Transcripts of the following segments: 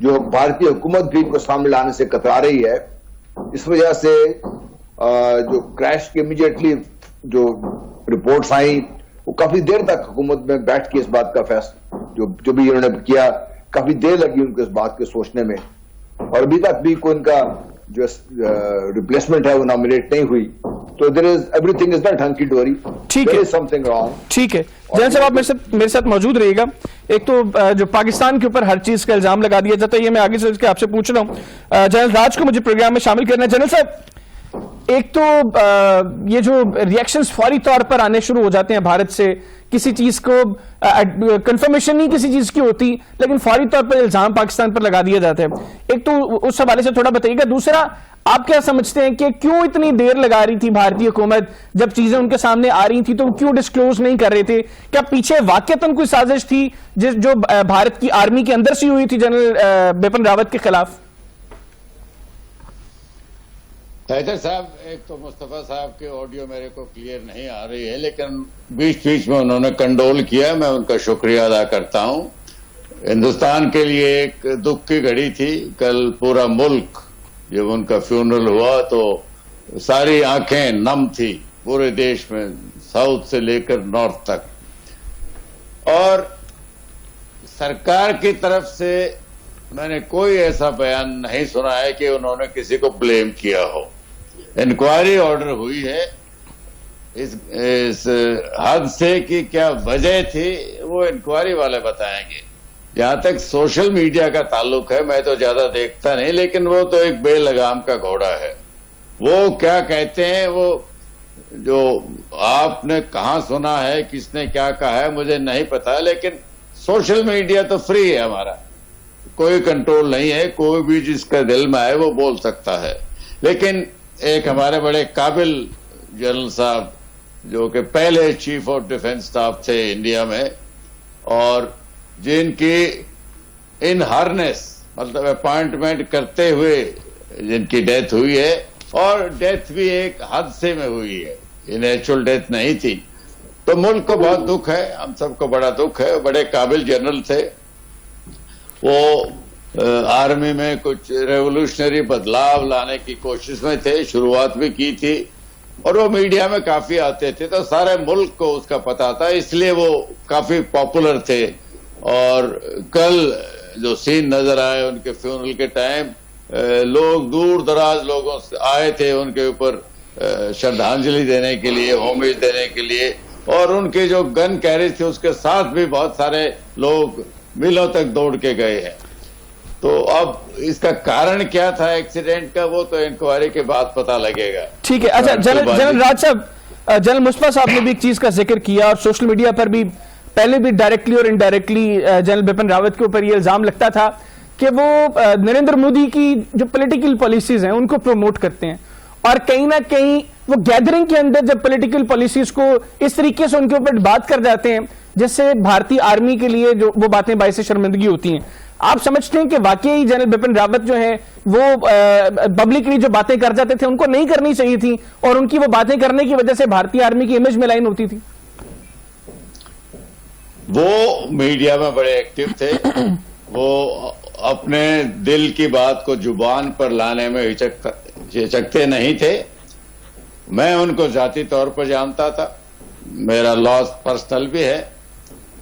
جو بھارتی حکومت بھی ان کو سامنے لانے سے کترا رہی ہے. اس وجہ سے جو کریش کے امیڈیٹلی جو رپورٹس آئیں وہ کافی دیر تک حکومت میں بیٹھ کے اس بات کا فیصلہ جو بھی انہوں نے کیا, کافی دیر لگی ان کو اس بات کے سوچنے میں, اور ابھی تک بھی کوئی ان کا جو ریپلیسمنٹ ہے وہ نامنیٹ نہیں ہوئی. تو there is everything is not hunky dory, there is something wrong. ٹھیک ہے جنرل صاحب, آپ میرے ساتھ موجود رہیے گا. ایک تو جو پاکستان کے اوپر ہر چیز کا الزام لگا دیا جاتا ہے, یہ میں آگے سے آپ سے پوچھ رہا ہوں. جنرل راج کو مجھے پروگرام میں شامل کرنا ہے. جنرل صاحب, ایک تو یہ جو ریئیکشنز فوری طور پر آنے شروع ہو جاتے ہیں بھارت سے, کسی چیز کو کنفرمیشن نہیں کسی چیز کی ہوتی, لیکن فوری طور پر الزام پاکستان پر لگا دیا جاتا ہے. ایک تو اس حوالے سے تھوڑا بتائیے گا. دوسرا, آپ کیا سمجھتے ہیں کہ کیوں اتنی دیر لگا رہی تھی بھارتی حکومت, جب چیزیں ان کے سامنے آ رہی تھی تو کیوں ڈسکلوز نہیں کر رہے تھے؟ کیا پیچھے واقعتاً کوئی سازش تھی جو بھارت کی آرمی کے اندر سے ہوئی تھی جنرل بپن راوت کے خلاف؟ حیدر صاحب, ایک تو مصطفیٰ صاحب کے آڈیو میرے کو کلیئر نہیں آ رہی ہے, لیکن بیچ میں انہوں نے کنڈول کیا, میں ان کا شکریہ ادا کرتا ہوں. ہندوستان کے لیے ایک دکھ کی گھڑی تھی. کل پورا ملک جب ان کا فیونرل ہوا تو ساری آنکھیں نم تھی پورے دیش میں, ساؤتھ سے لے کر نارتھ تک. اور سرکار کی طرف سے میں نے کوئی ایسا بیان نہیں سنا ہے کہ انہوں نے کسی کو بلیم کیا ہو. انکوائری آرڈر ہوئی ہے, اس حد سے کہ کیا وجہ تھی وہ انکوائری والے بتائیں گے. جہاں تک سوشل میڈیا کا تعلق ہے, میں تو زیادہ دیکھتا نہیں, لیکن وہ تو ایک بے لگام کا گھوڑا ہے. وہ کیا کہتے ہیں, وہ جو آپ نے کہاں سنا ہے, کس نے کیا کہا ہے مجھے نہیں پتا, لیکن سوشل میڈیا تو فری ہے ہمارا, کوئی کنٹرول نہیں ہے. کوئی بھی جس کا دل میں آئے وہ بول سکتا ہے. لیکن ایک ہمارے بڑے قابل جنرل صاحب جو کہ پہلے چیف آف ڈیفنس اسٹاف تھے انڈیا میں, اور جن کی ان ہارنیس مطلب اپائنٹمنٹ کرتے ہوئے جن کی ڈیتھ ہوئی ہے, اور ڈیتھ بھی ایک حادثے میں ہوئی ہے, یہ نیچرل ڈیتھ نہیں تھی. تو ملک کو بہت دکھ ہے, ہم سب کو بڑا دکھ ہے. بڑے قابل جنرل تھے, وہ آرمی میں کچھ ریولوشنری بدلاؤ لانے کی کوشش میں تھے, شروعات بھی کی تھی, اور وہ میڈیا میں کافی آتے تھے تو سارے ملک کو اس کا پتا تھا, اس لیے وہ کافی پاپولر تھے. اور کل جو سین نظر آئے ان کے فیونرل کے ٹائم, لوگ دور دراز لوگوں سے آئے تھے ان کے اوپر شردھانجلی دینے کے لیے, ہومیج دینے کے لیے, اور ان کے جو گن کیریج تھے اس کے ساتھ بھی بہت سارے لوگ میلوں تک دوڑ کے گئے ہیں. تو اب اس کا کارن کیا تھا ایکسیڈنٹ کا, وہ تو انکوائری کے بعد پتا لگے گا. ٹھیک ہے. اچھا جنرل راج صاحب, جنرل مصطفیٰ صاحب نے بھی ایک چیز کا ذکر کیا, اور سوشل میڈیا پر بھی پہلے بھی ڈائریکٹلی اور انڈائریکٹلی جنرل بپن راوت کے اوپر یہ الزام لگتا تھا کہ وہ نریندر مودی کی جو پولیٹیکل پالیسیز ہیں ان کو پروموٹ کرتے ہیں, اور کہیں نہ کہیں وہ گیدرنگ کے اندر جب پولیٹیکل پالیسیز کو اس طریقے سے ان کے اوپر بات کر جاتے ہیں جس سے بھارتی آرمی کے لیے جو وہ باتیں باعث شرمندگی ہوتی ہیں. آپ سمجھتے ہیں کہ واقعی جنرل بپن راوت جو ہیں وہ پبلکلی جو باتیں کر جاتے تھے ان کو نہیں کرنی چاہیے تھی, اور ان کی وہ باتیں کرنے کی وجہ سے بھارتی آرمی کی امیج میں لائن ہوتی تھی؟ وہ میڈیا میں بڑے ایکٹیو تھے, وہ اپنے دل کی بات کو زبان پر لانے میں ہچکتے نہیں تھے. میں ان کو ذاتی طور پر جانتا تھا, میرا لاس پرسنل بھی ہے.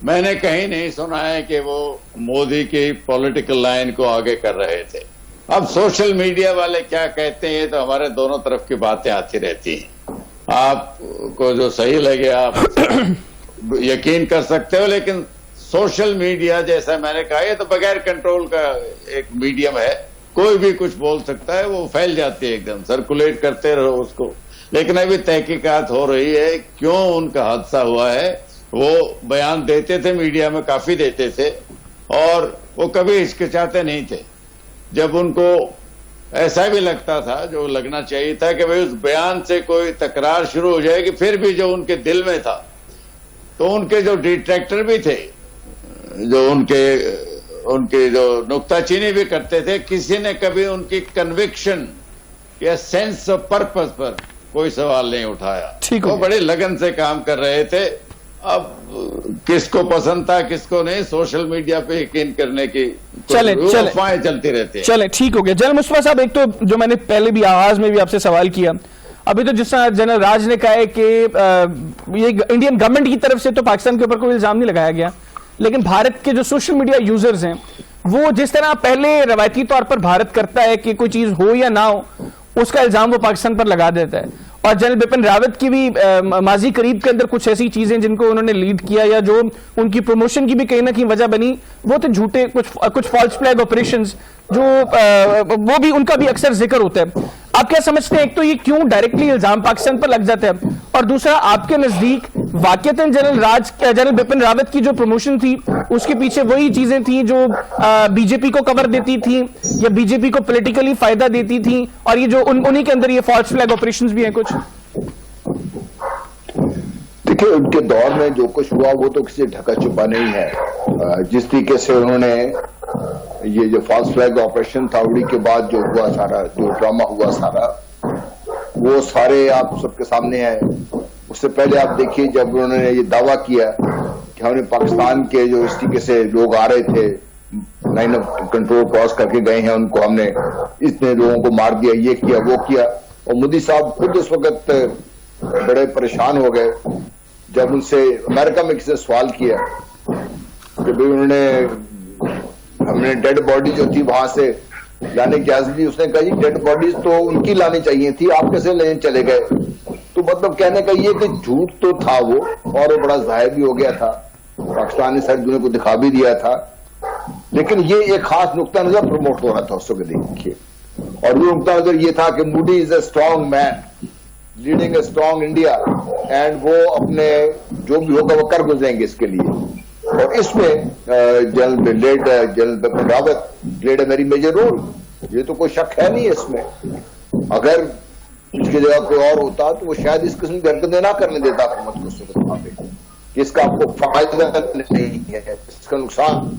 میں نے کہیں نہیں سنا ہے کہ وہ مودی کی پولیٹیکل لائن کو آگے کر رہے تھے. اب سوشل میڈیا والے کیا کہتے ہیں تو ہمارے دونوں طرف کی باتیں آتی رہتی ہیں, آپ کو جو صحیح لگے آپ یقین کر سکتے ہو. لیکن سوشل میڈیا جیسا میں نے کہا یہ تو بغیر کنٹرول کا ایک میڈیم ہے, کوئی بھی کچھ بول سکتا ہے, وہ پھیل جاتی ہے ایک دم, سرکولیٹ کرتے رہو اس کو. لیکن ابھی تحقیقات ہو رہی ہے کیوں ان کا حادثہ ہوا ہے. وہ بیان دیتے تھے, میڈیا میں کافی دیتے تھے, اور وہ کبھی ہچکچاتے نہیں تھے. جب ان کو ایسا بھی لگتا تھا جو لگنا چاہیے تھا کہ بھئی اس بیان سے کوئی تکرار شروع ہو جائے گی, پھر بھی جو ان کے دل میں تھا, تو ان کے جو ڈیٹریکٹر بھی تھے, جو ان کے جو نکتہ چینی بھی کرتے تھے, کسی نے کبھی ان کی کنوکشن یا سینس آف پرپس پر کوئی سوال نہیں اٹھایا. وہ بڑے لگن سے کام کر رہے تھے, اب کس کو پسند تھا کس کو نہیں, سوشل میڈیا پہ یقین کرنے کی افواہیں چلتی رہتی ہیں. چلیں ٹھیک ہو گیا. جنرل مصطفیٰ صاحب, ایک تو جو میں نے پہلے بھی آغاز میں بھی آپ سے سوال کیا, ابھی تو جس طرح جنرل راج نے کہا ہے کہ یہ انڈین گورنمنٹ کی طرف سے تو پاکستان کے اوپر کوئی الزام نہیں لگایا گیا, لیکن بھارت کے جو سوشل میڈیا یوزرز ہیں وہ جس طرح پہلے روایتی طور پر بھارت کرتا ہے کہ کوئی چیز ہو یا نہ ہو اس کا الزام وہ پاکستان پر لگا دیتا ہے, اور جنرل بپن راوت کی بھی ماضی قریب کے اندر کچھ ایسی چیزیں جن کو انہوں نے لیڈ کیا یا جو ان کی پروموشن کی بھی کہیں نہ کہیں وجہ بنی, وہ تو جھوٹے کچھ فالس فلیگ آپریشنز جو وہ بھی ان کا بھی اکثر ذکر ہوتا ہے. آپ کیا سمجھتے ہیں, ایک تو یہ کیوں ڈائریکٹلی الزام پاکستان پر لگ جاتا ہے, اور دوسرا آپ کے نزدیک واقعتاً جنرل بپن راوت کی جو پروموشن تھی اس کے پیچھے وہی چیزیں تھیں جو بی جے پی کو کور دیتی تھیں یا بی جے پی کو پولیٹیکلی فائدہ دیتی تھیں, اور یہ جو انہی کے اندر یہ فالس فلیگ آپریشنز بھی ہیں کچھ؟ دیکھیں ان کے دور میں جو کچھ ہوا وہ تو کسی ڈھکا چھپا نہیں ہے. جس طریقے سے انہوں نے یہ جو فالس فلیگ آپریشن تھا اڑی کے بعد جو ہوا سارا جو ڈرامہ ہوا سارا وہ سارے آپ سب کے سامنے ہے. اس سے پہلے آپ دیکھیے جب انہوں نے یہ دعویٰ کیا کہ ہم نے پاکستان کے جو اس طریقے سے لوگ آ رہے تھے لائن آف کنٹرول کراس کر کے گئے ہیں, ان کو ہم نے اتنے لوگوں کو مار دیا, یہ کیا وہ کیا, اور مودی صاحب خود اس وقت بڑے پریشان ہو گئے جب ان سے امریکہ میں کسی نے سوال کیا کہ بھئی انہوں نے ہم نے ڈیڈ باڈی جو تھی وہاں سے لانے کی اجازت دی. اس نے کہا جی ڈیڈ باڈیز تو ان کی لانی چاہیے تھی, آپ کیسے لینے چلے گئے؟ تو مطلب کہنے کا یہ کہ جھوٹ تو تھا وہ, اور وہ بڑا ظاہر بھی ہو گیا تھا, پاکستان نے ساری دنیا کو دکھا بھی دیا تھا, لیکن یہ ایک خاص نقطہ نظر پروموٹ ہو رہا تھا اس وقت دیکھیے, اور وہ نقطہ نظر یہ تھا کہ Modi is a strong man leading a strong India, and وہ اپنے جو بھی ہوگا وہ کر گزریں گے اس کے لیے. اور اس میں general Bipin Rawat played a very major role, یہ تو کوئی شک ہے نہیں اس میں. اگر اس کی جگہ کوئی اور ہوتا تو وہ شاید اس قسم کی حرکتیں نہ کرنے دیتا حکومت کو اس وقت وہاں پہ, کہ اس کا آپ کو فائدہ نہیں ہے, اس کا نقصان,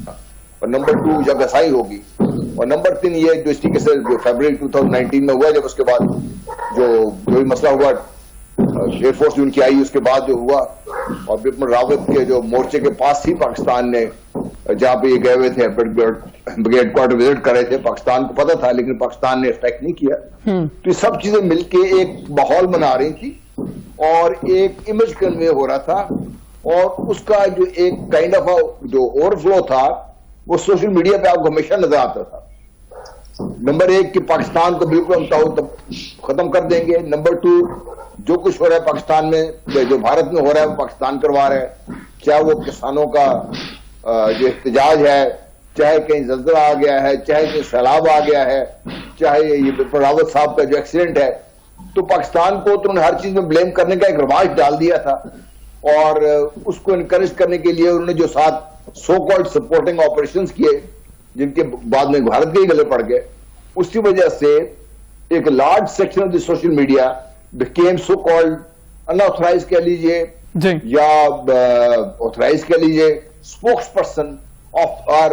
اور نمبر 2 جب رسائی ہوگی, اور نمبر 3 یہ جو اس طریقے سے جو فیبرری 2019 میں ہوا, جب اس کے بعد جو بھی مسئلہ ہوا ایئر فورس ان کی آئی اس کے بعد جو ہوا, اور بپن راوت کے جو مورچے کے پاس ہی پاکستان نے جہاں پہ یہ گئے ہوئے تھے بریگیڈ کوارٹر وزٹ کر رہے تھے, پاکستان کو پتا تھا لیکن پاکستان نے اٹیک نہیں کیا. تو یہ سب چیزیں مل کے ایک ماحول بنا رہی تھی اور ایک امیج کنوے ہو رہا تھا, اور اس کا جو ایک کائنڈ آف جو اوور فلو تھا وہ سوشل میڈیا پہ آپ کو ہمیشہ نظر آتا تھا. نمبر 1 کہ پاکستان کو بالکل ہم ختم کر دیں گے. نمبر 2 جو کچھ ہو رہا ہے پاکستان میں, جو بھارت میں ہو رہا ہے وہ پاکستان کروا رہا ہے, چاہے وہ کسانوں کا جو احتجاج ہے, چاہے کہیں زلزلہ آ گیا ہے, چاہے کہیں سیلاب آ گیا ہے, چاہے یہ بپن راوت صاحب کا جو ایکسیڈنٹ ہے, تو پاکستان کو تو انہوں نے ہر چیز میں بلیم کرنے کا ایک رواج ڈال دیا تھا, اور اس کو انکریج کرنے کے لیے انہوں نے جو ساتھ سو کالڈ سپورٹنگ آپریشنز کیے جن کے بعد میں بھارت کے ہی گلے پڑ گئے, اس کی وجہ سے ایک large section of the social media became so called unauthorized کہہ لیجئے یا authorized کہہ لیجئے اسپوکس پرسن آف آر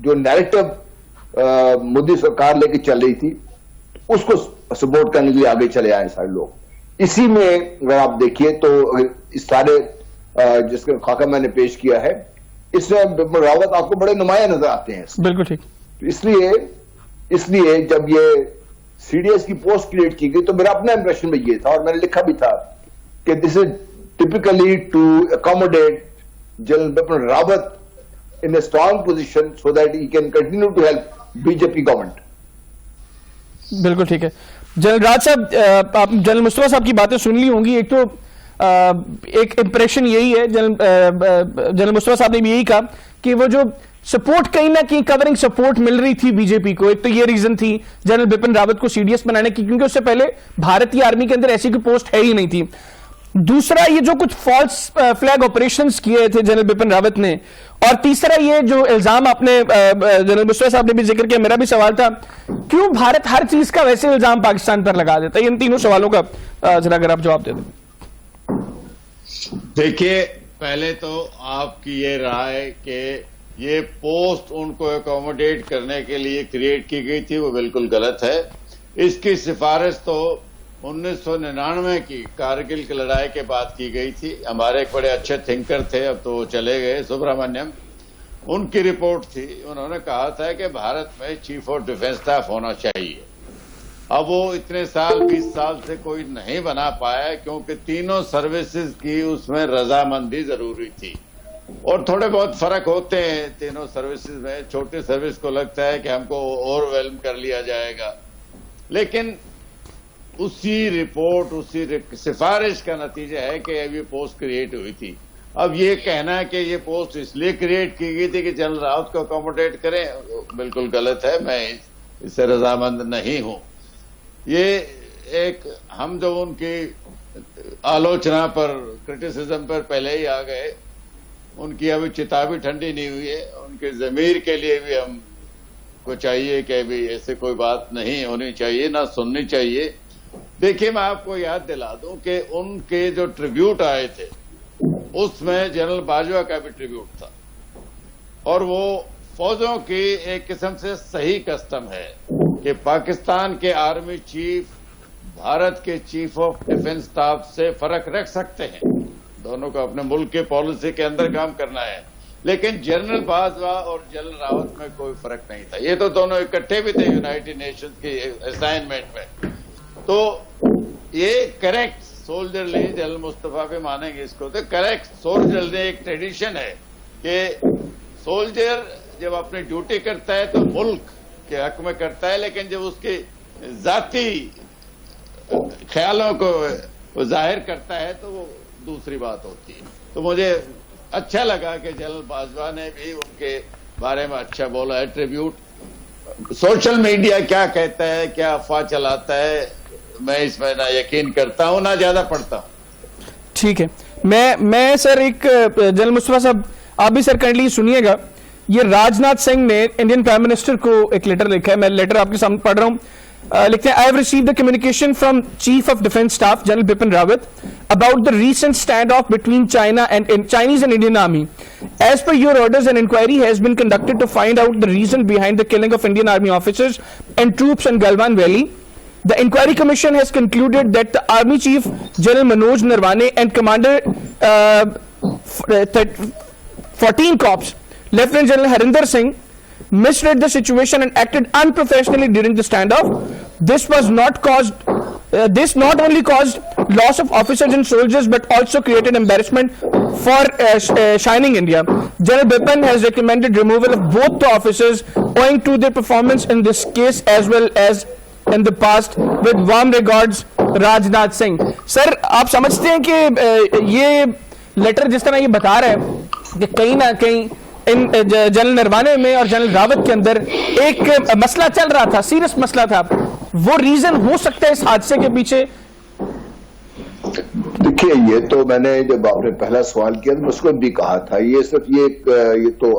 جو نیریٹو مودی سرکار لے کے چل رہی تھی اس کو سپورٹ کرنے کے لیے آگے چلے آئے سارے لوگ. اسی میں اگر آپ دیکھیے تو اس سارے جس کا خاکہ میں نے پیش کیا ہے اس میں بپن راوت آپ کو بڑے نمایاں نظر آتے ہیں. بالکل ٹھیک. اس لیے جب یہ سی ڈی ایس کی پوسٹ کریٹ کی گئی تو میرا اپنا امپریشن بھی یہ تھا, اور میں نے لکھا بھی تھا کہ this is typically to accommodate general Bipin Rawat in a strong position so that he can continue to help B J P government. بالکل ٹھیک ہے. جنرل راج صاحب, آپ جنرل مصطفیٰ صاحب کی باتیں سن لی ہوں گی. ایک تو ایک امپریشن یہی ہے, جنرل مصطفیٰ صاحب نے بھی یہی کہا کہ وہ جو سپورٹ کہیں نہ کہیں کورنگ سپورٹ مل رہی تھی بی جے پی کو, ایک تو یہ ریزن تھی جنرل بپن راوت کو سی ڈی ایس بنانے کی کیونکہ اس سے پہلے بھارتی آرمی کے اندر ایسی کوئی پوسٹ ہے ہی نہیں تھی. دوسرا یہ جو کچھ فالس فلیگ آپریشنز کیے تھے جنرل بپن راوت نے, اور تیسرا یہ جو الزام آپ نے جنرل مصطفیٰ صاحب نے بھی ذکر کیا, میرا بھی سوال تھا کیوں بھارت ہر چیز کا ویسے الزام پاکستان پر لگا دیتا ہے؟ ان تینوں سوالوں کا ذرا اگر آپ جواب دے دیں. دیکھیے پہلے تو آپ کی یہ رائے کہ یہ پوسٹ ان کو اکوموڈیٹ کرنے کے لیے کریٹ کی گئی تھی وہ بالکل غلط ہے. اس کی سفارش تو 1999 کی کارگل کی لڑائی کے بعد کی گئی تھی. ہمارے ایک بڑے اچھے تھنکر تھے, اب تو وہ چلے گئے, سبرامنیم, ان کی رپورٹ تھی. انہوں نے کہا تھا کہ بھارت میں چیف آف ڈیفنس اسٹاف ہونا چاہیے. اب وہ اتنے سال 20 سال سے کوئی نہیں بنا پایا کیونکہ تینوں سروسز کی اس میں رضامندی ضروری تھی, اور تھوڑے بہت فرق ہوتے ہیں تینوں سروسز میں. چھوٹی سروس کو لگتا ہے کہ ہم کو اوور ویلم کر لیا جائے گا, لیکن اسی رپورٹ, اسی سفارش کا نتیجہ ہے کہ اب یہ پوسٹ کریٹ ہوئی تھی. اب یہ کہنا کہ یہ پوسٹ اس لیے کریٹ کی گئی تھی کہ جنرل راوت کو اکوموڈیٹ کریں, بالکل غلط ہے. میں اس سے رضامند نہیں ہوں. یہ ایک ہم جو ان کی آلوچنا پر, کرٹیسزم پر پہلے ہی آ گئے, ان کی ابھی چتا بھی ٹھنڈی نہیں ہوئی ہے. ان کے ضمیر کے لیے بھی ہم کو چاہیے کہ ابھی ایسے کوئی بات نہیں ہونی چاہیے, نہ سننی چاہیے. دیکھیے میں آپ کو یاد دلا دوں کہ ان کے جو ٹریبیوٹ آئے تھے اس میں جنرل باجوہ کا بھی ٹریبیوٹ تھا, اور وہ فوجوں کی ایک قسم سے صحیح کسٹم ہے کہ پاکستان کے آرمی چیف بھارت کے چیف آف ڈیفنس اسٹاف سے فرق رکھ سکتے ہیں. دونوں کو اپنے ملک کے پالیسی کے اندر کام کرنا ہے, لیکن جنرل باجوہ اور جنرل راوت میں کوئی فرق نہیں تھا. یہ تو دونوں اکٹھے بھی تھے یونائٹڈ نیشنز کی اسائنمنٹ میں. تو یہ کریکٹ سولجرلی, جنرل مصطفیٰ بھی مانیں گے اس کو, تو کریکٹ سولجرلی ایک ٹریڈیشن ہے کہ سولجر جب اپنی ڈیوٹی کرتا ہے تو ملک کے حق میں کرتا ہے, لیکن جب اس کے ذاتی خیالوں کو ظاہر کرتا ہے تو وہ دوسری بات ہوتی ہے. تو مجھے اچھا لگا کہ جنرل باجوہ نے بھی ان کے بارے میں اچھا بولا ہے. ٹریبیوٹ سوشل میڈیا کیا کہتا ہے, کیا افواہ چلاتا ہے, میں اس میں نہ یقین کرتا ہوں نہ زیادہ پڑھتا ہوں. ٹھیک ہے, میں سر ایک جنرل مصطفیٰ صاحب آپ بھی سر کائنڈلی سنیے گا. یہ راجناتھ سنگھ نے انڈین پرائم منسٹر کو ایک لیٹر لکھا ہے, میں لیٹر آپ کے سامنے پڑھ رہا ہوں. لکھتے ہیں, I have received the communication from Chief of Defence Staff General Bipin Rawat about the recent standoff between China and Chinese and Indian Army. As per your orders, an inquiry has been conducted to find out the reason behind the killing of Indian Army officers and troops in Galwan Valley. The Inquiry Commission has concluded that the Army Chief General Manoj Narwane and Commander 14 Corps Lieutenant General Harinder Singh misread the situation and acted unprofessionally during the standoff. This not only caused loss of officers and soldiers but also created embarrassment for Shining India. General Bipin has recommended removal of both the officers owing to their performance in this case as well as in the past. With warm regards, Rajnath Singh. سر آپ سمجھتے ہیں کہ یہ letter جس طرح یہ بتا رہا ہے کہ کہیں نہ کہیں جنرل نروانے میں اور جنرل راوت کے اندر ایک مسئلہ چل رہا تھا, سیریس مسئلہ تھا, وہ ریزن ہو سکتا ہے اس حادثے کے پیچھے؟ دیکھیے یہ تو میں نے جب آپ نے پہلا سوال کیا تو اس کو بھی کہا تھا, یہ صرف یہ تو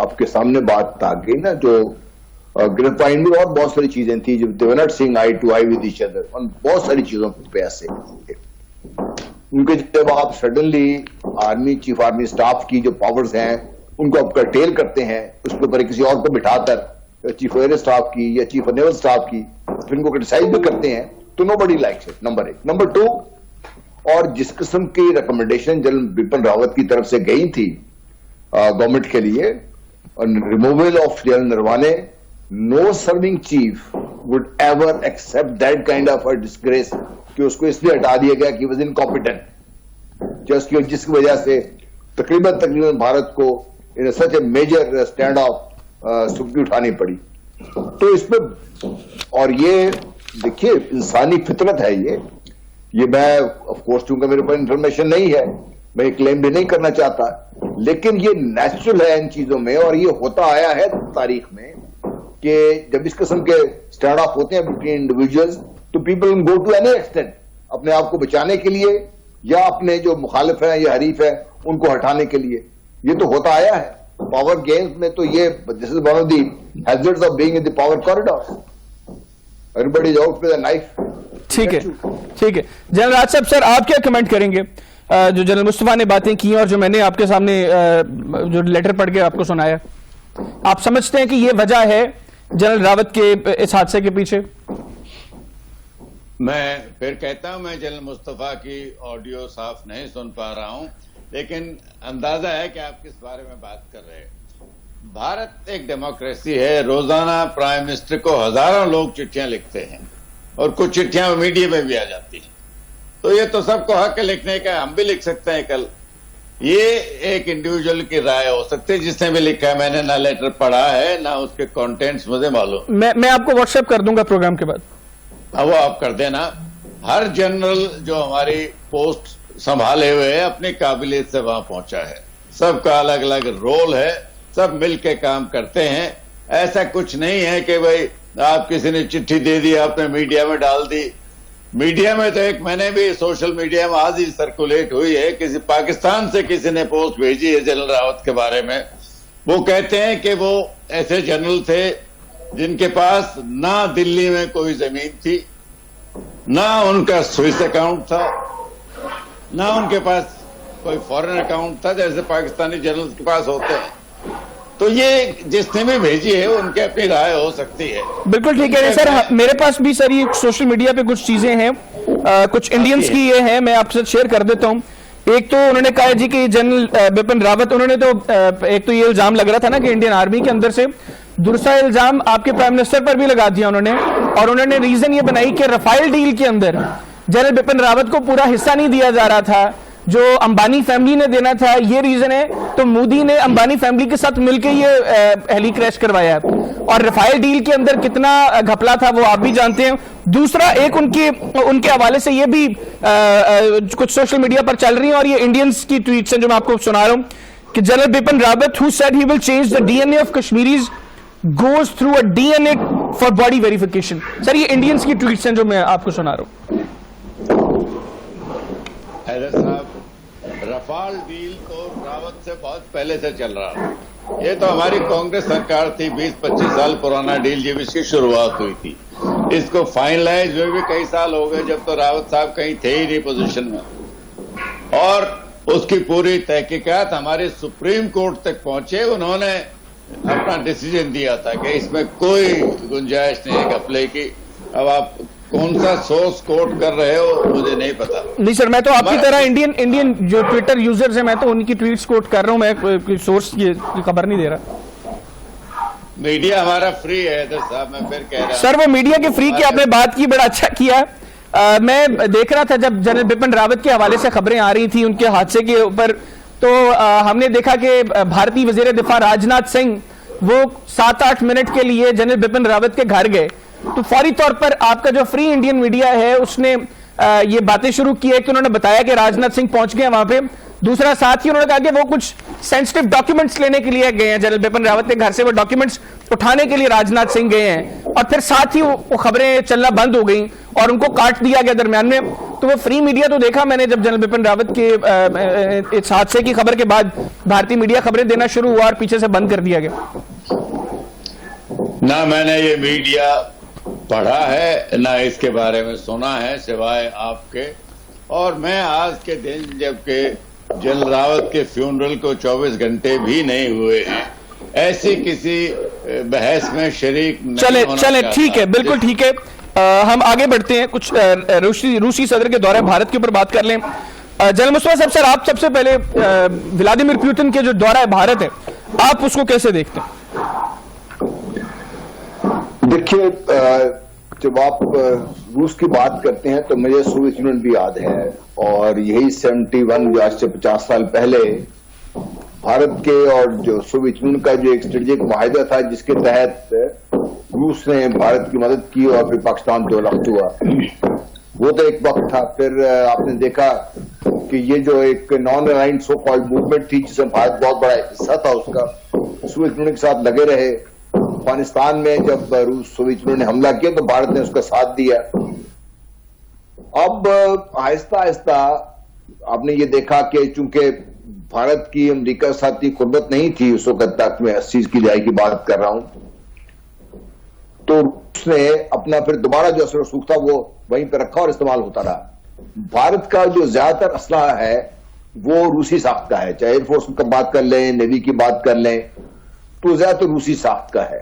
آپ کے سامنے بات آ گئی نا, جو گریفائن میں اور بہت ساری چیزیں تھیں جو they were not seeing eye to eye with each other, بہت ساری چیزوں پہ ایسے کیونکہ جب آپ suddenly army chief army staff کی جو پاورز ہیں ان کو آپ کرٹیل کرتے ہیں, اس کے اوپر کسی اور کو بٹھا کر چیف ایئر اسٹاف کی یا چیف نیول اسٹاف کی پھر ان کو کرٹیسائز بھی کرتے ہیں, تو نو بڈی لائکس اٹ, نمبر 1. نمبر 2, اور جس قسم کی ریکمنڈیشن جنرل بپن راوت کی طرف سے گئی تھی گورنمنٹ کے لیے, removal of general Naravane, no serving chief would ever accept that kind of a disgrace کہ اس کو اس لیے ہٹا دیا گیا کہ was incompetent, جس کی وجہ سے تقریباً بھارت کو in such a major stand off سکتی اٹھانی پڑی. تو اس میں اور یہ دیکھیے انسانی فطرت ہے, یہ میں آف کورس چونکہ میرے پاس انفارمیشن نہیں ہے میں یہ کلیم بھی نہیں کرنا چاہتا, لیکن یہ نیچرل ہے ان چیزوں میں, اور یہ ہوتا آیا ہے تاریخ میں کہ جب اس قسم کے اسٹینڈ آف ہوتے ہیں بٹوین انڈیویجولز تو people go to any extent اپنے آپ کو بچانے کے لیے یا اپنے جو مخالف ہیں یا حریف ہیں ان کو ہٹانے کے لیے. یہ تو ہوتا آیا ہے پاور گیمز میں, تو یہ this is one of the hazards of being in the power corridor, everybody is out with a knife. ٹھیک ہے جنرل راج صاحب, سر آپ کیا کمنٹ کریں گے جو جنرل مصطفیٰ نے باتیں کی اور جو میں نے آپ کے سامنے جو لیٹر پڑھ کے آپ کو سنایا, آپ سمجھتے ہیں کہ یہ وجہ ہے جنرل راوت کے اس حادثے کے پیچھے؟ میں پھر کہتا ہوں میں جنرل مصطفیٰ کی آڈیو صاف نہیں سن پا رہا ہوں، لیکن اندازہ ہے کہ آپ کس بارے میں بات کر رہے ہیں۔ بھارت ایک ڈیموکریسی ہے، روزانہ پرائم منسٹر کو ہزاروں لوگ چٹھیاں لکھتے ہیں اور کچھ چٹھیاں میڈیا میں بھی آ جاتی ہیں، تو یہ تو سب کو حق ہے لکھنے کا، ہم بھی لکھ سکتے ہیں کل۔ یہ ایک انڈیویجول کی رائے ہو سکتی ہے، جس نے بھی لکھا ہے، میں نے نہ لیٹر پڑھا ہے نہ اس کے کانٹینٹس مجھے معلوم۔ میں آپ کو واٹس ایپ کر دوں گا پروگرام کے بعد۔ وہ آپ کر دینا۔ ہر جنرل جو ہماری پوسٹ سنبھالے ہوئے ہے اپنی قابلیت سے وہاں پہنچا ہے، سب کا الگ الگ رول ہے، سب مل کے کام کرتے ہیں۔ ایسا کچھ نہیں ہے کہ بھئی آپ کسی نے چٹھی دے دی آپ نے میڈیا میں ڈال دی۔ میڈیا میں تو ایک میں نے بھی سوشل میڈیا میں آج ہی سرکولیٹ ہوئی ہے، کسی پاکستان سے کسی نے پوسٹ بھیجی ہے جنرل راوت کے بارے میں۔ وہ کہتے ہیں کہ وہ ایسے جنرل تھے جن کے پاس نہ دلی میں کوئی زمین تھی، نہ ان کا سوئس اکاؤنٹ تھا، نہ ان کے پاس کوئی فورن اکاؤنٹ تھا جیسے پاکستانی جنرل کے پاس ہوتے ہیں۔ تو یہ جس نے بھی بھیجی ہے ان کی اپنی رائے ہو سکتی ہے۔ بالکل ٹھیک ہے سر، میرے پاس بھی سر یہ سوشل میڈیا پہ کچھ چیزیں ہیں، کچھ انڈینز کی یہ ہیں، میں آپ سے شیئر کر دیتا ہوں۔ ایک تو انہوں نے کہا جی کہ جنرل بپن راوت، انہوں نے تو ایک تو یہ الزام لگ رہا تھا نا کہ انڈین آرمی کے اندر سے، دوسرا الزام آپ کے پرائم منسٹر پر بھی لگا دیا انہوں نے، اور انہوں نے ریزن یہ بنائی کہ رفائل ڈیل کے اندر جنرل بپن راوت کو پورا حصہ نہیں دیا جا رہا تھا جو امبانی فیملی نے دینا تھا، یہ ریزن ہے۔ تو مودی نے امبانی فیملی کے ساتھ مل کے یہ ہیلی کریش کروایا ہے، اور رفائل ڈیل کے اندر کتنا گھپلا تھا وہ آپ بھی جانتے ہیں۔ دوسرا ایک ان کے حوالے سے یہ بھی کچھ سوشل میڈیا پر چل رہی ہیں، اور یہ انڈینز کی ٹویٹس ہیں جو میں آپ کو سنا رہا ہوں کہ general Bipin Rawat who said he will change the DNA of Kashmiris goes through a DNA for body verification۔ سر یہ انڈینز کی ٹویٹس ہیں جو میں آپ کو سنا رہا ہوں۔ حیدر صاحب، رفال ڈیل تو راوت سے بہت پہلے سے چل رہا تھا، یہ تو ہماری کانگریس سرکار تھی، 20-25 سال پرانا ڈیل جب اس کی شروعات ہوئی تھی۔ اس کو فائنلائز ہوئے بھی کئی سال ہو گئے، جب تو راوت صاحب کہیں تھے ہی نہیں پوزیشن میں، اور اس کی پوری تحقیقات ہمارے سپریم کورٹ تک پہنچے۔ انہوں نے اپنا ڈیسیجن دیا تھا کہ اس میں کوئی گنجائش نہیں ہے گھپلے کی۔ اب آپ کون سا سورس کوٹ کر رہے ہو مجھے نہیں پتا۔ نہیں سر، میں تو آپ کی طرح انڈین جو ٹویٹر یوزرز ہیں میں تو ان کی ٹویٹس کوٹ کر رہا ہوں، میں کوئی سورس کی خبر نہیں دے رہا۔ میڈیا ہمارا فری ہے حیدر صاحب، میں پھر کہہ رہا ہوں سر وہ میڈیا کے فری کی آپ نے بات کی، بڑا اچھا کیا۔ میں دیکھ رہا تھا جب جنرل بپن راوت کے حوالے سے خبریں آ رہی تھیں ان کے حادثے کے اوپر، تو ہم نے دیکھا کہ بھارتی وزیر دفاع راجناتھ سنگھ وہ 7-8 منٹ کے لیے جنرل بپن راوت کے گھر گئے، تو فوری طور پر آپ کا جو فری انڈین میڈیا ہے اس نے یہ باتیں شروع کی ہے کہ انہوں نے بتایا کہ راجناتھ سنگھ پہنچ گئے وہاں پہ۔ دوسرا ساتھ ہی انہوں نے کہا کہ وہ کچھ سینسٹیو ڈاکیومنٹس لینے کے لیے گئے ہیں جنرل بپن راوت کے گھر سے، وہ ڈاکیومنٹس اٹھانے کے لیے راجناتھ سنگھ گئے ہیں، اور پھر ساتھ ہی وہ خبریں چلنا بند ہو گئیں اور ان کو کاٹ دیا گیا درمیان میں۔ تو وہ فری میڈیا تو دیکھا میں نے جب جنرل بپن راوت کے اس حادثے کی خبر کے بعد بھارتی میڈیا خبریں دینا شروع ہوا اور پیچھے سے بند کر دیا گیا۔ نہ میں نے یہ میڈیا پڑھا ہے نہ اس کے بارے میں سنا ہے سوائے آپ کے، اور میں آج کے دن جبکہ جنرل راوت کے فیونرل کو 24 گھنٹے بھی نہیں ہوئے ہیں ایسی کسی بحث میں شریک نہیں ہونا چاہتا۔ چلے ٹھیک ہے، بالکل ٹھیک ہے، ہم آگے بڑھتے ہیں، کچھ روسی صدر کے دورہ بھارت کے اوپر بات کر لیں۔ جنرل مصطفیٰ صاحب، سر آپ سب سے پہلے ولادیمیر پوتن کے جو دورہ بھارت ہے آپ اس کو کیسے دیکھتے ہیں؟ دیکھیے، جب آپ روس کی بات کرتے ہیں تو مجھے سوویت یونین بھی یاد ہے، اور یہی 71 جو آج سے 50 سال پہلے بھارت کے اور جو سوویت یونین کا جو ایک اسٹریٹجک معاہدہ تھا جس کے تحت روس نے بھارت کی مدد کی اور پھر پاکستان دو رخت ہوا، وہ تو ایک وقت تھا۔ پھر آپ نے دیکھا کہ یہ جو ایک non aligned so called movement تھی جس میں بھارت بہت بڑا حصہ تھا اس کا، سوویت یونین کے ساتھ لگے رہے۔ افغانستان میں جب روس سوویت یونین نے حملہ کیا تو بھارت نے اس کا ساتھ دیا۔ اب آہستہ آہستہ آپ نے یہ دیکھا کہ چونکہ بھارت کی امریکہ کے ساتھ قربت نہیں تھی اس وقت تک، میں 80 کی دہائی کی بات کر رہا ہوں، تو روس نے اپنا پھر دوبارہ جو اثر و رسوخ تھا وہ وہیں پہ رکھا اور استعمال ہوتا رہا۔ بھارت کا جو زیادہ تر اسلحہ ہے وہ روسی ساخت کا ہے، چاہے ایئر فورس کی بات کر لیں، نیوی کی بات کر لیں، تو زیادہ تر روسی ساخت کا ہے۔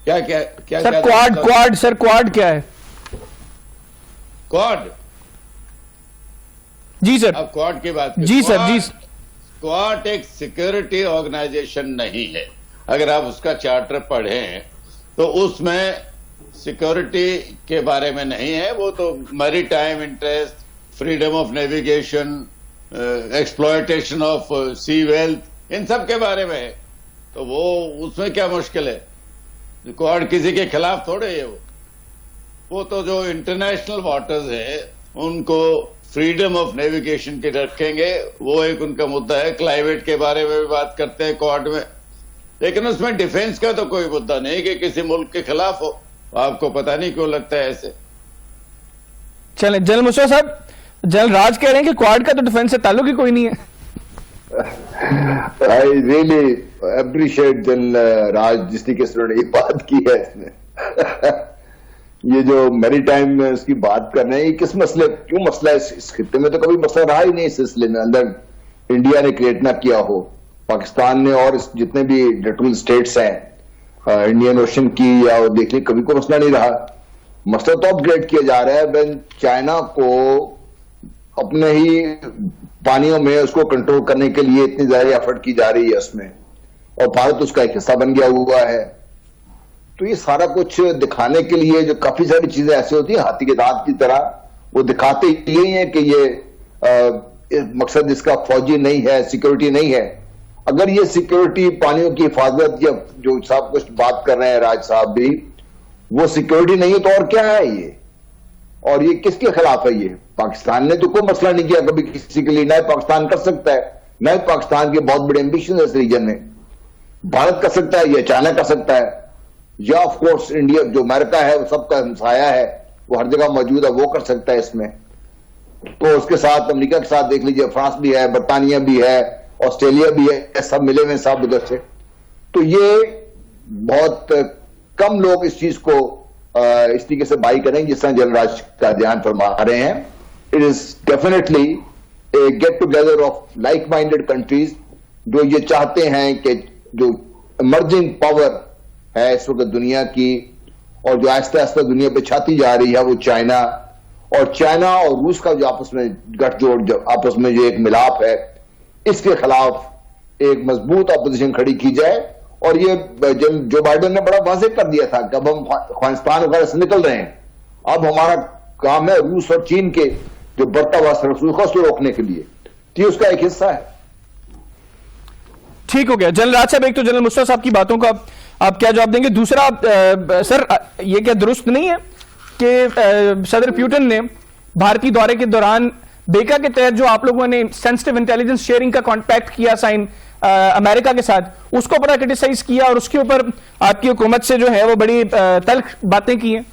کیا کیا کیا سر کواد کیا ہے؟ کواد، جی سر. اب کواد کی بات جی سر جی. کواد ایک سیکورٹی آرگنائزیشن نہیں ہے. اگر آپ اس کا چارٹر پڑھیں تو اس میں سیکورٹی کے بارے میں نہیں ہے. وہ تو maritime interest, freedom of navigation, exploitation of sea wealth, ان سب کے بارے میں ہے. تو وہ اس میں کیا مشکل ہے؟ کواد کسی کے خلاف تھوڑے ہے. وہ تو جو انٹرنیشنل واٹرز ہیں ان کو فریڈم آف نیویگیشن کے رکھیں گے. وہ ایک ان کا مدعا ہے. کلائمیٹ کے بارے میں بھی بات کرتے ہیں کواد میں، لیکن اس میں ڈیفنس کا تو کوئی مدعا نہیں کہ کسی ملک کے خلاف ہو. آپ کو پتہ نہیں کیوں لگتا ہے ایسے. چلیں جنرل مشرف صاحب، جنرل راج کہہ رہے ہیں کہ کواد کا تو ڈیفنس سے تعلق ہی کوئی نہیں ہے. I really appreciate جنرل راج جس طریقے سے انہوں نے یہ بات کی ہے. اس نے یہ جو میری ٹائم میں اس کی بات کر رہے ہیں، یہ کس مسئلے کیوں مسئلہ ہے؟ اس خطے میں تو کبھی مسئلہ رہا ہی نہیں اس سلسلے میں. اندر انڈیا نے کریٹ نہ کیا ہو، پاکستان نے اور جتنے بھی لٹل اسٹیٹس ہیں انڈین اوشن کی یا دیکھ لیں، کبھی کوئی مسئلہ نہیں رہا. مسئلہ تو اب کریٹ کیا جا رہا ہے. بین چائنا کو اپنے ہی پانیوں میں اس کو کنٹرول کرنے کے لیے اتنی زیادہ ایفرٹ کی جا رہی ہے اس میں، اور بھارت اس کا ایک حصہ بن گیا ہوا ہے. تو یہ سارا کچھ دکھانے کے لیے جو کافی ساری چیزیں ایسی ہوتی ہیں ہاتھی کے دانت کی طرح، وہ دکھاتے ہی ہیں کہ یہ مقصد اس کا فوجی نہیں ہے، سیکورٹی نہیں ہے. اگر یہ سیکورٹی، پانیوں کی حفاظت، یا جو سب کچھ بات کر رہے ہیں راج صاحب بھی، وہ سیکورٹی نہیں ہے تو اور کیا ہے یہ؟ اور یہ کس کے خلاف ہے؟ یہ پاکستان نے تو کوئی مسئلہ نہیں کیا کبھی کسی کے لیے. نہ پاکستان کر سکتا ہے، نہ پاکستان کے بہت بڑے ایمبیشن ہے اس ریجن میں. بھارت کر سکتا ہے یا چائنا کر سکتا ہے، یا آف کورس انڈیا جو امریکہ ہے وہ سب کا ہمسایہ ہے، وہ ہر جگہ موجود ہے، وہ کر سکتا ہے اس میں. تو اس کے ساتھ امریکہ کے ساتھ دیکھ لیجئے، فرانس بھی ہے، برطانیہ بھی ہے، آسٹریلیا بھی ہے، سب ملے ہوئے سب ادھر سے. تو یہ بہت کم لوگ اس چیز کو اس طریقے سے بائی کریں جس طرح جنرل راج کا دھیان فرما رہے ہیں. It is definitely a get together of like minded countries جو یہ چاہتے ہیں کہ جو ایمرجنگ پاور ہے اس وقت دنیا کی، اور جو آہستہ آہستہ دنیا پہ چھاتی جا رہی ہے، وہ چائنا اور روس کا جو آپس میں گٹھ جوڑ، جو آپس میں جو ایک ملاپ ہے، اس کے خلاف ایک مضبوط اپوزیشن کھڑی کی جائے. اور یہ جو بائیڈن نے بڑا واضح کر دیا تھا کہ اب ہم افغانستان وغیرہ سے نکل رہے ہیں، اب ہمارا کام ہے روس اور چین کے جو بڑھتا ہوا سرخ کو روکنے کے لیے. یہ اس کا ایک حصہ ہے. ٹھیک ہو گیا جنرل راج صاحب. ایک تو جنرل مشرف صاحب کی باتوں کا آپ کیا جواب دیں گے؟ دوسرا سر، یہ کیا درست نہیں ہے کہ صدر پیوٹن نے بھارتی دورے کے دوران بیکا کے تحت جو آپ لوگوں نے سینسٹیو انٹیلیجنس شیئرنگ کا کانٹیکٹ کیا سائن امریکہ کے ساتھ، اس کو بڑا کرٹیسائز کیا اور اس کے اوپر آپ کی حکومت سے جو ہے وہ بڑی تلخ باتیں کی ہیں؟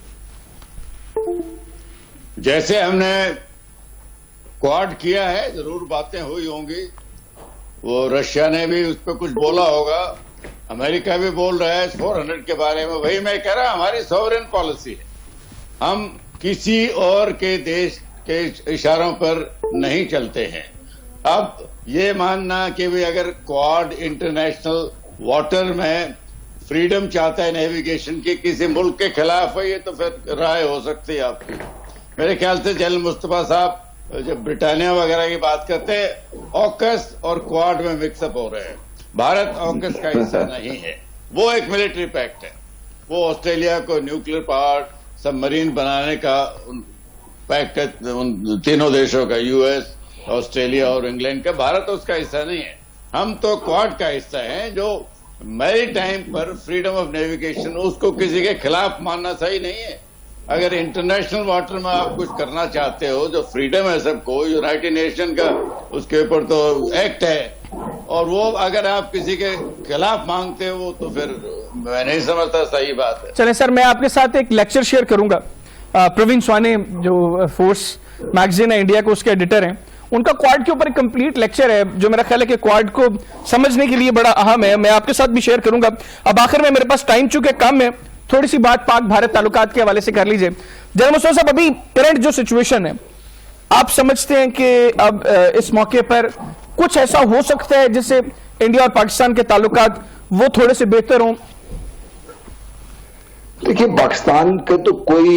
جیسے ہم نے کواد کیا ہے، ضرور باتیں ہوئی ہوں گی. وہ رشیا نے بھی اس پہ کچھ بولا ہوگا، امریکہ بھی بول رہا ہے 400 کے بارے میں. وہی میں کہہ رہا، ہماری سوورن پالیسی ہے. ہم کسی اور کے دیش کے اشاروں پر نہیں چلتے ہیں. اب یہ ماننا کہ اگر کواد انٹرنیشنل واٹر میں فریڈم چاہتا ہے نیویگیشن کی، کسی ملک کے خلاف ہے، یہ تو پھر رائے ہو سکتی ہے آپ کی. میرے خیال سے جنرل مصطفیٰ صاحب جب برطانیہ وغیرہ کی بات کرتے ہیں، اوکس اور کواد میں مکس اپ ہو رہے ہیں. بھارت اوکس کا حصہ نہیں ہے، وہ ایک ملٹری پیکٹ ہے. وہ آسٹریلیا کو نیوکلیر پاور سب مرین بنانے کا پیکٹ ہے ان تینوں دیشوں کا، یو ایس، آسٹریلیا اور انگلینڈ کا. بھارت اس کا حصہ نہیں ہے. ہم تو کواد کا حصہ ہیں جو میری ٹائم پر فریڈم آف نیویگیشن، اس کو کسی کے خلاف ماننا صحیح نہیں ہے. اگر انٹرنیشنل واٹر میں آپ کچھ کرنا چاہتے ہو، جو فریڈم ہے سب کو، یونائٹڈ نیشن کا اس کے اوپر تو ایکٹ ہے، اور وہ اگر آپ کسی کے خلاف مانگتے ہو تو پھر میں نہیں سمجھتا صحیح بات ہے. چلیں سر، میں آپ کے ساتھ ایک لیکچر شیئر کروں گا. پروین سوانے جو فورس میگزین ہے انڈیا کو، اس کے ایڈیٹر ہیں، ان کا کواد کے اوپر ایک کمپلیٹ لیکچر ہے جو میرا خیال ہے کہ کواد کو سمجھنے کے لیے بڑا اہم ہے. میں آپ کے ساتھ بھی شیئر کروں گا. اب آخر میں میرے پاس ٹائم چونکہ کم ہے، تھوڑی سی بات پاک بھارت تعلقات کے حوالے سے کر لیجئے. جنرل مصطفیٰ صاحب، ابھی کرنٹ جو سچویشن ہے، آپ سمجھتے ہیں کہ اب اس موقع پر کچھ ایسا ہو سکتا ہے جس سے انڈیا اور پاکستان کے تعلقات وہ تھوڑے سے بہتر ہوں؟ دیکھیے پاکستان کا تو کوئی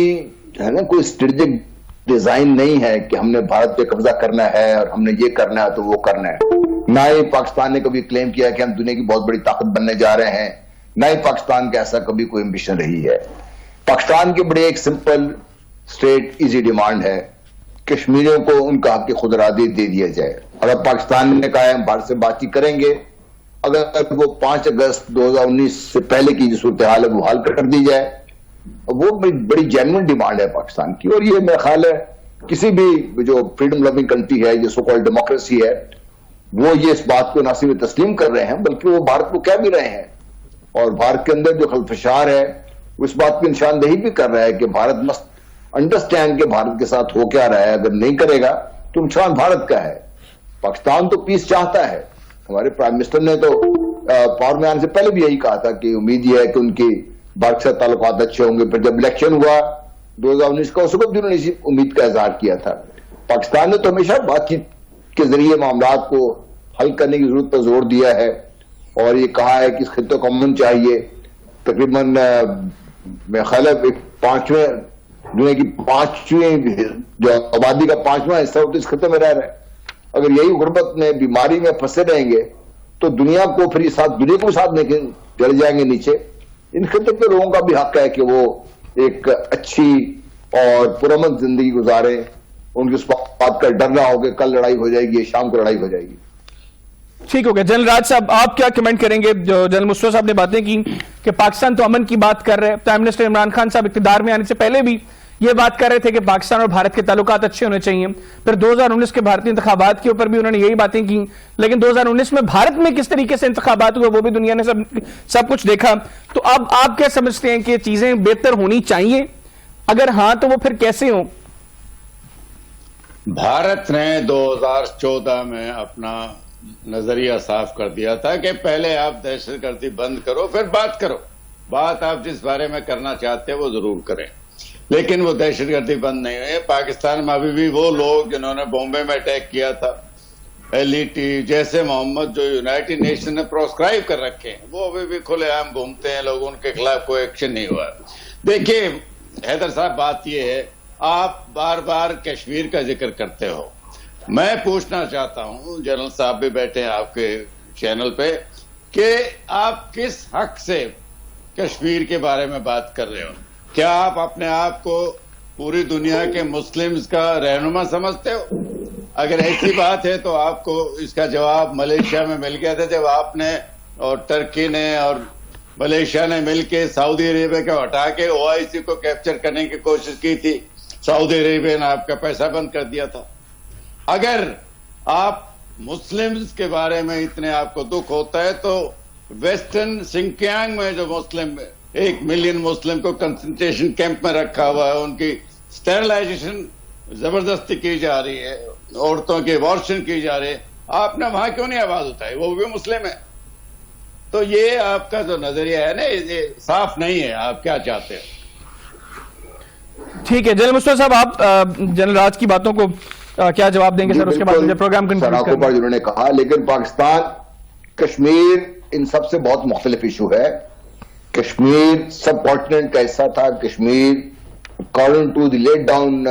ہے نا کوئی اسٹریٹجک ڈیزائن نہیں ہے کہ ہم نے بھارت پہ قبضہ کرنا ہے اور ہم نے یہ کرنا ہے تو وہ کرنا ہے. نہ ہی پاکستان نے کبھی کلیم کیا کہ ہم دنیا کی بہت بڑی طاقت بننے جا رہے ہیں, نہ ہی پاکستان کا ایسا کبھی کوئی امبیشن رہی ہے. پاکستان کی بڑی ایک سمپل اسٹریٹ ایزی ڈیمانڈ ہے, کشمیریوں کو ان کا حق خود ارادی دے دیا جائے. اگر پاکستان نے کہا ہے ہم بھارت سے بات چیت کریں گے, اگر وہ 5 اگست 2019 سے پہلے کی جو صورتحال ہے وہ حل کر دی جائے, وہ بڑی جینوئن ڈیمانڈ ہے پاکستان کی. اور یہ میرا خیال ہے کسی بھی جو فریڈم لونگ کنٹری ہے, جو سو کالڈ ڈیموکریسی ہے, وہ یہ اس بات کو نہ صرف تسلیم کر رہے ہیں بلکہ وہ بھارت کو کہہ بھی رہے ہیں. اور بھارت کے اندر جو خلفشار ہے وہ اس بات کی نشاندہی بھی کر رہا ہے کہ بھارت مسٹ انڈرسٹینڈ کہ بھارت کے ساتھ ہو کیا رہا ہے. اگر نہیں کرے گا تو نقصان بھارت کا ہے. پاکستان تو پیس چاہتا ہے. ہمارے پرائم منسٹر نے تو پاور میں آنے سے پہلے بھی یہی کہا تھا کہ امید یہ ہے کہ ان کی بھارت سے تعلقات اچھے ہوں گے. پھر جب الیکشن ہوا 2019 کا, اس وقت بھی انہوں نے اسی امید کا اظہار کیا تھا. پاکستان نے تو ہمیشہ بات چیت کے ذریعے معاملات کو حل کرنے کی ضرورت پر زور دیا ہے اور یہ کہا ہے کہ اس خطے کو امن چاہیے. تقریباً میرا خیال ہے دنیا کی 5ویں جو آبادی کا 5واں حصہ ہوتا ہے اس خطے میں رہ رہا ہے. اگر یہی غربت میں بیماری میں پھنسے رہیں گے تو دنیا کو پھر دنیا کو ساتھ لے کے چلے جائیں گے نیچے. ان خطے کے لوگوں کا بھی حق ہے کہ وہ ایک اچھی اور پرامن زندگی گزارے. ان کی اس بات کا ڈر نہ ہو کہ کل لڑائی ہو جائے گی, شام کو لڑائی ہو جائے گی. ٹھیک ہو گیا. جنرل راج صاحب آپ کیا کمنٹ کریں گے؟ جو جنرل مصطفیٰ صاحب نے باتیں کی کہ پاکستان تو امن کی بات کر رہے ہیں, پرائم منسٹر عمران خان صاحب اقتدار میں آنے سے پہلے بھی یہ بات کر رہے تھے کہ پاکستان اور بھارت کے تعلقات اچھے ہونے چاہیے. پھر 2019 کے بھارتی انتخابات کے اوپر بھی انہوں نے یہی باتیں کی, لیکن 2019 میں بھارت میں کس طریقے سے انتخابات ہوئے وہ بھی دنیا نے سب کچھ دیکھا. تو اب آپ کیا سمجھتے ہیں کہ چیزیں بہتر ہونی چاہیے؟ اگر ہاں تو وہ پھر کیسے ہوں؟ بھارت نے 2014 میں اپنا نظریہ صاف کر دیا تھا کہ پہلے آپ دہشت گردی بند کرو پھر بات کرو. بات آپ جس بارے میں کرنا چاہتے ہیں وہ ضرور کریں, لیکن وہ دہشت گردی بند نہیں ہوئی. پاکستان میں ابھی بھی وہ لوگ جنہوں نے بامبے میں اٹیک کیا تھا, LET جیسے محمد جو یونائٹڈ نیشن نے پروسکرائب کر رکھے ہیں, وہ ابھی بھی کھلے عام گھومتے ہیں. لوگوں کے خلاف کوئی ایکشن نہیں ہوا. دیکھیے حیدر صاحب, بات یہ ہے آپ بار بار کشمیر کا ذکر کرتے ہو. میں پوچھنا چاہتا ہوں, جنرل صاحب بھی بیٹھے ہیں آپ کے چینل پہ, کہ آپ کس حق سے کشمیر کے بارے میں بات کر رہے ہو؟ کیا آپ اپنے آپ کو پوری دنیا کے مسلمز کا رہنما سمجھتے ہو؟ اگر ایسی بات ہے تو آپ کو اس کا جواب ملیشیا میں مل گیا تھا, جب آپ نے اور ٹرکی نے اور ملیشیا نے مل کے سعودی عربیہ کو ہٹا کے OIC کو کیپچر کرنے کی کوشش کی تھی. سعودی عربیہ نے آپ کا پیسہ بند کر دیا تھا. اگر آپ مسلمز کے بارے میں اتنے آپ کو دکھ ہوتا ہے تو ویسٹرن سنکیانگ میں جو مسلم 1 ملین مسلم کو کنسنٹریشن کیمپ میں رکھا ہوا ہے, ان کی اسٹیرلائزیشن زبردستی کی جا رہی ہے, عورتوں کی ابارشن کی جا رہی ہے, آپ نے وہاں کیوں نہیں آواز اٹھائی؟ وہ بھی مسلم ہے. تو یہ آپ کا جو نظریہ ہے نا, یہ صاف نہیں ہے. آپ کیا چاہتے ہیں؟ ٹھیک ہے جنرل مصطفیٰ صاحب, آپ جنرل راج کی باتوں کو کیا جواب دیں گے سر؟ اس کے بعد مجھے پروگرام کنکلوڈ کرنا ہے. جنہوں نے کہا, لیکن پاکستان کشمیر ان سب سے بہت مختلف ایشو ہے. کشمیر سب کانٹیننٹ کا حصہ تھا. Kashmir according to the laid down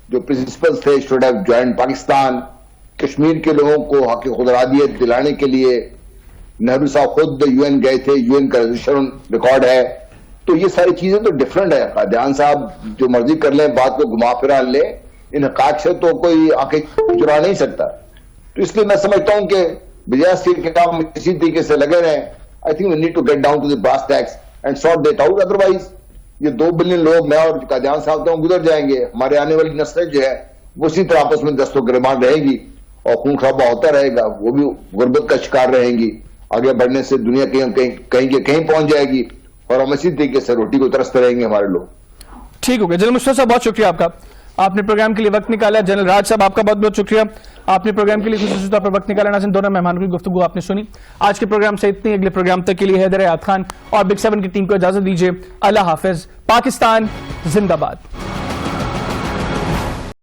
جو پرنسپلز تھے should have joined Pakistan. Kashmir کے لوگوں کو حق خود ارادیت دلانے کے لیے نہرو صاحب خود UN گئے تھے, UN کا ریزولوشن ریکارڈ ہے. تو یہ ساری چیزیں تو ڈفرنٹ ہے. قائدان صاحب جو مرضی کر لیں, بات کو گھما پھرا لیں, ان حقائق سے تو کوئی آنکھیں چرا نہیں سکتا. تو اس لیے میں سمجھتا ہوں کہ بجائے سیر کے کام میں اسی طریقے سے لگے رہیں. I think we need to get down to the brass tacks and sort that out. Otherwise یہ 2 بلین لوگ, میں اور قائدان صاحب تو گزر جائیں گے. ہمارے آنے والی نسلیں جو ہے وہ اسی طرح آپس میں دست و گریبان رہے گی اور خون خرابہ ہوتا رہے گا. وہ بھی غربت کا شکار رہیں گی. آگے بڑھنے سے دنیا کہیں پہنچ جائے گی اور ہم اسی طریقے سے روٹی کو ترستے رہیں گے ہمارے لوگ. ٹھیک ہو گیا. جنرل مصطفیٰ صاحب بہت شکریہ آپ کا, آپ نے پروگرام کے لیے وقت نکالا. جنرل راج صاحب آپ کا بہت بہت شکریہ, آپ نے پروگرام کے لیے خصوصی طور پر وقت نکالا. ناظرین, دونوں مہمانوں کی گفتگو آپ نے سنی. آج کے پروگرام سے اتنی. اگلے پروگرام تک کے لیے حیدر حیات خان اور بگ 7 کی ٹیم کو اجازت دیجیے. اللہ حافظ. پاکستان زندہ باد.